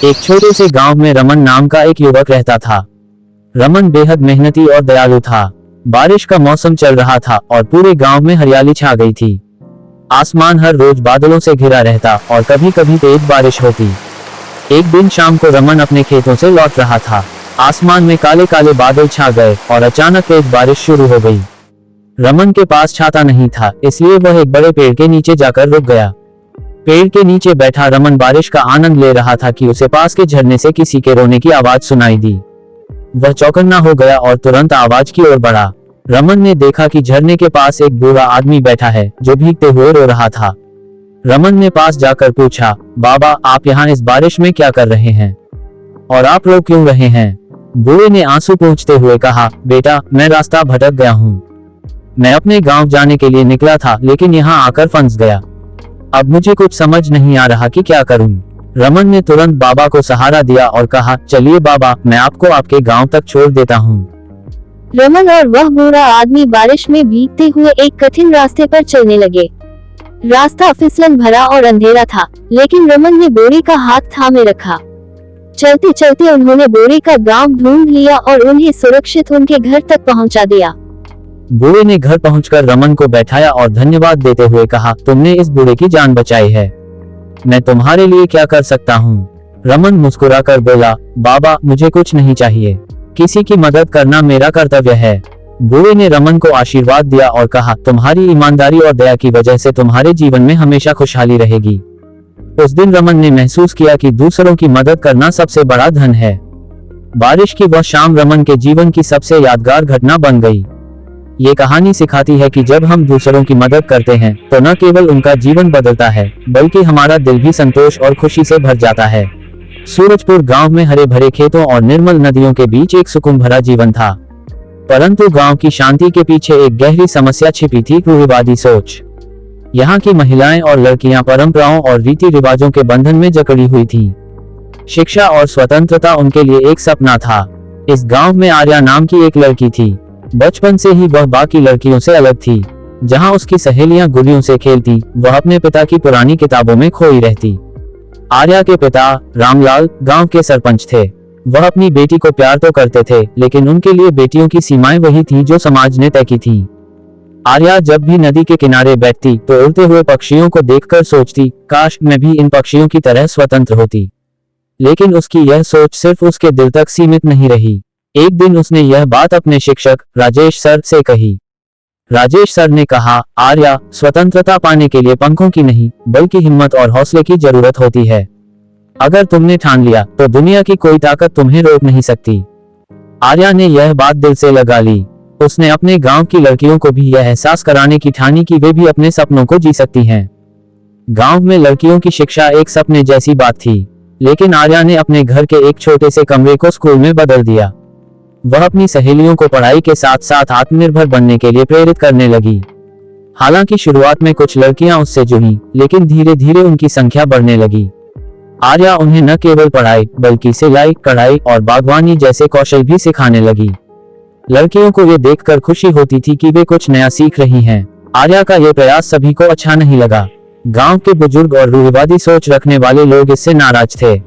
एक छोटे से गांव में रमन नाम का एक युवक रहता था। रमन बेहद मेहनती और दयालु था। बारिश का मौसम चल रहा था और पूरे गांव में हरियाली छा गई थी। आसमान हर रोज बादलों से घिरा रहता और कभी कभी तेज बारिश होती। एक दिन शाम को रमन अपने खेतों से लौट रहा था। आसमान में काले काले बादल छा गए और अचानक तेज बारिश शुरू हो गई। रमन के पास छाता नहीं था, इसलिए वह एक बड़े पेड़ के नीचे जाकर रुक गया। पेड़ के नीचे बैठा रमन बारिश का आनंद ले रहा था कि उसे पास के झरने से किसी के रोने की आवाज सुनाई दी। वह चौकन्ना हो गया और तुरंत आवाज की ओर बढ़ा। रमन ने देखा कि झरने के पास एक बूढ़ा आदमी बैठा है जो भीगते हुए रो रहा था। रमन ने पास जाकर पूछा, बाबा, आप यहाँ इस बारिश में क्या कर रहे हैं और आप रो क्यों रहे हैं? बूढ़े ने आंसू पोंछते हुए कहा, बेटा, मैं रास्ता भटक गया हूँ। मैं अपने गांव जाने के लिए निकला था, लेकिन यहाँ आकर फंस गया। अब मुझे कुछ समझ नहीं आ रहा कि क्या करूं। रमन ने तुरंत बाबा को सहारा दिया और कहा, चलिए बाबा, मैं आपको आपके गांव तक छोड़ देता हूं। रमन और वह बूढ़ा आदमी बारिश में भीगते हुए एक कठिन रास्ते पर चलने लगे। रास्ता फिसलन भरा और अंधेरा था, लेकिन रमन ने बोरी का हाथ थामे रखा। चलते चलते उन्होंने बोरी का गांव ढूंढ लिया और उन्हें सुरक्षित उनके घर तक पहुंचा दिया। बूढ़े ने घर पहुंचकर रमन को बैठाया और धन्यवाद देते हुए कहा, तुमने इस बूढ़े की जान बचाई है। मैं तुम्हारे लिए क्या कर सकता हूँ? रमन मुस्कुराकर बोला, बाबा, मुझे कुछ नहीं चाहिए। किसी की मदद करना मेरा कर्तव्य है। बूढ़े ने रमन को आशीर्वाद दिया और कहा, तुम्हारी ईमानदारी और दया की वजह से तुम्हारे जीवन में हमेशा खुशहाली रहेगी। उस दिन रमन ने महसूस किया कि दूसरों की मदद करना सबसे बड़ा धन है। बारिश की वह शाम रमन के जीवन की सबसे यादगार घटना बन गई। ये कहानी सिखाती है कि जब हम दूसरों की मदद करते हैं तो न केवल उनका जीवन बदलता है, बल्कि हमारा दिल भी संतोष और खुशी से भर जाता है। सूरजपुर गांव में हरे भरे खेतों और निर्मल नदियों के बीच एक सुकून भरा जीवन था। परंतु गांव की शांति के पीछे एक गहरी समस्या छिपी थी, रूढ़िवादी सोच। यहाँ की महिलाएं और लड़कियां परंपराओं और रीति रिवाजों के बंधन में जकड़ी हुई थीं। शिक्षा और स्वतंत्रता उनके लिए एक सपना था। इस गांव में आर्या नाम की एक लड़की थी। बचपन से ही वह बाकी लड़कियों से अलग थी। जहां उसकी सहेलियां गुड़ियों से खेलती, वह अपने पिता की पुरानी किताबों में खोई रहती। आर्या के पिता रामलाल गांव के सरपंच थे। वह अपनी बेटी को प्यार तो करते थे, लेकिन उनके लिए बेटियों की सीमाएं वही थीं जो समाज ने तय की थीं। आर्या जब भी नदी के किनारे बैठती तो उड़ते हुए पक्षियों को देखकर सोचती, काश मैं भी इन पक्षियों की तरह स्वतंत्र होती। लेकिन उसकी यह सोच सिर्फ उसके दिल तक सीमित नहीं रही। एक दिन उसने यह बात अपने शिक्षक राजेश सर से कही। राजेश सर ने कहा, आर्या, स्वतंत्रता पाने के लिए पंखों की नहीं, बल्कि हिम्मत और हौसले की जरूरत होती है। अगर तुमने ठान लिया तो दुनिया की कोई ताकत तुम्हें रोक नहीं सकती। आर्या ने यह बात दिल से लगा ली। उसने अपने गांव की लड़कियों को भी यह एहसास कराने की ठानी कि वे भी अपने सपनों को जी सकती हैं। गांव में लड़कियों की शिक्षा एक सपने जैसी बात थी, लेकिन आर्या ने अपने घर के एक छोटे से कमरे को स्कूल में बदल दिया। वह अपनी सहेलियों को पढ़ाई के साथ साथ आत्मनिर्भर बनने के लिए प्रेरित करने लगी। हालांकि शुरुआत में कुछ लड़कियां उससे जुड़ी, लेकिन धीरे धीरे उनकी संख्या बढ़ने लगी। आर्या उन्हें न केवल पढ़ाई, बल्कि सिलाई, कढ़ाई और बागवानी जैसे कौशल भी सिखाने लगी। लड़कियों को ये देखकर खुशी होती थी कि वे कुछ नया सीख रही हैं। आर्या का ये प्रयास सभी को अच्छा नहीं लगा। गांव के बुजुर्ग और रूढ़िवादी सोच रखने वाले लोग इससे नाराज थे।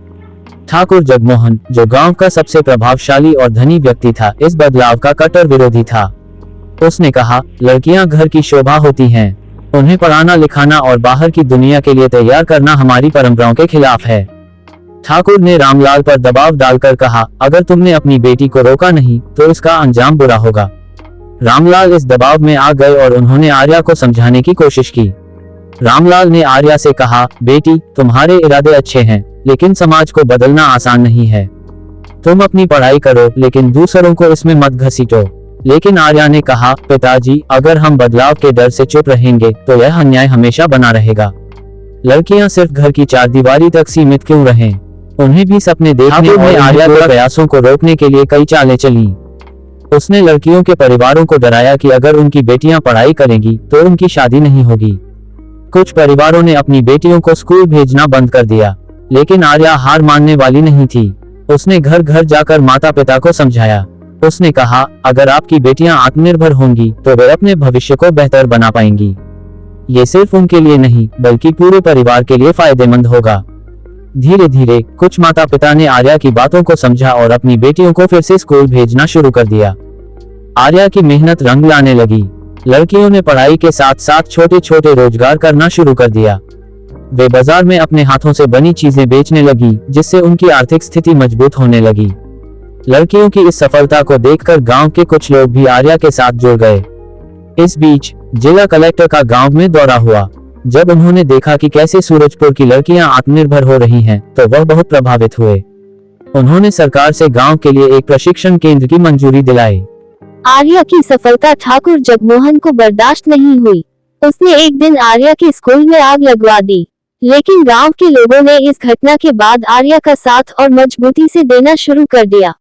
ठाकुर जगमोहन, जो गांव का सबसे प्रभावशाली और धनी व्यक्ति था, इस बदलाव का कट्टर विरोधी था। उसने कहा, लड़कियां घर की शोभा होती हैं। उन्हें पढ़ाना लिखाना और बाहर की दुनिया के लिए तैयार करना हमारी परंपराओं के खिलाफ है। ठाकुर ने रामलाल पर दबाव डालकर कहा, अगर तुमने अपनी बेटी को रोका नहीं तो इसका अंजाम बुरा होगा। रामलाल इस दबाव में आ गए और उन्होंने आर्या को समझाने की कोशिश की। रामलाल ने आर्या से कहा, बेटी, तुम्हारे इरादे अच्छे हैं, लेकिन समाज को बदलना आसान नहीं है। तुम अपनी पढ़ाई करो, लेकिन दूसरों को इसमें मत घसीटो। लेकिन आर्या ने कहा, पिताजी, अगर हम बदलाव के डर से चुप रहेंगे तो यह अन्याय हमेशा बना रहेगा। लड़कियां सिर्फ घर की चारदीवारी तक सीमित क्यों रहें? उन्हें भी सपने देखने और आर्या के प्रयासों को रोकने के लिए कई चालें चली। उसने लड़कियों के परिवारों को डराया कि अगर उनकी बेटियां पढ़ाई करेंगी तो उनकी शादी नहीं होगी। कुछ परिवारों ने अपनी बेटियों को स्कूल भेजना बंद कर दिया, लेकिन आर्या हार मानने वाली नहीं थी। उसने घर घर जाकर माता पिता को समझाया। उसने कहा, अगर आपकी बेटियां आत्मनिर्भर होंगी तो वे अपने भविष्य को बेहतर बना पाएंगी। ये सिर्फ उनके लिए नहीं, बल्कि पूरे परिवार के लिए फायदेमंद होगा। धीरे धीरे कुछ माता पिता ने आर्या की बातों को समझा और अपनी बेटियों को फिर से स्कूल भेजना शुरू कर दिया। आर्या की मेहनत रंग लाने लगी। लड़कियों ने पढ़ाई के साथ साथ छोटे छोटे रोजगार करना शुरू कर दिया। वे बाजार में अपने हाथों से बनी चीजें बेचने लगी, जिससे उनकी आर्थिक स्थिति मजबूत होने लगी। लड़कियों की इस सफलता को देखकर गांव के कुछ लोग भी आर्या के साथ जुड़ गए। इस बीच जिला कलेक्टर का गांव में दौरा हुआ। जब उन्होंने देखा कि कैसे सूरजपुर की लड़कियां आत्मनिर्भर हो रही हैं, तो वह बहुत प्रभावित हुए। उन्होंने सरकार से गांव के लिए एक प्रशिक्षण केंद्र की मंजूरी दिलाई। आर्या की सफलता ठाकुर जगमोहन को बर्दाश्त नहीं हुई। उसने एक दिन आर्या के स्कूल में आग लगवा दी, लेकिन गांव के लोगों ने इस घटना के बाद आर्या का साथ और मजबूती से देना शुरू कर दिया।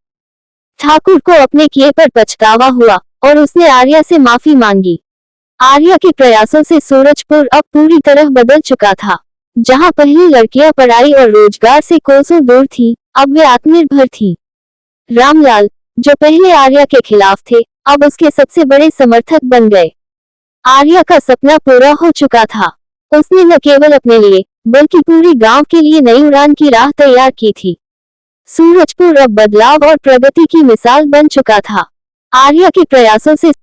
ठाकुर को अपने किए पर पछतावा हुआ और उसने आर्या से माफी मांगी। आर्या के प्रयासों से सूरजपुर अब पूरी तरह बदल चुका था। जहां पहले लड़कियां पढ़ाई और रोजगार से कोसों दूर थी, अब वे आत्मनिर्भर थी। रामलाल, जो पहले आर्या के खिलाफ थे, अब उसके सबसे बड़े समर्थक बन गए। आर्या का सपना पूरा हो चुका था। उसने न केवल अपने लिए बल्कि पूरे गांव के लिए नई उड़ान की राह तैयार की थी। सूरजपुर अब बदलाव और प्रगति की मिसाल बन चुका था। आर्या के प्रयासों से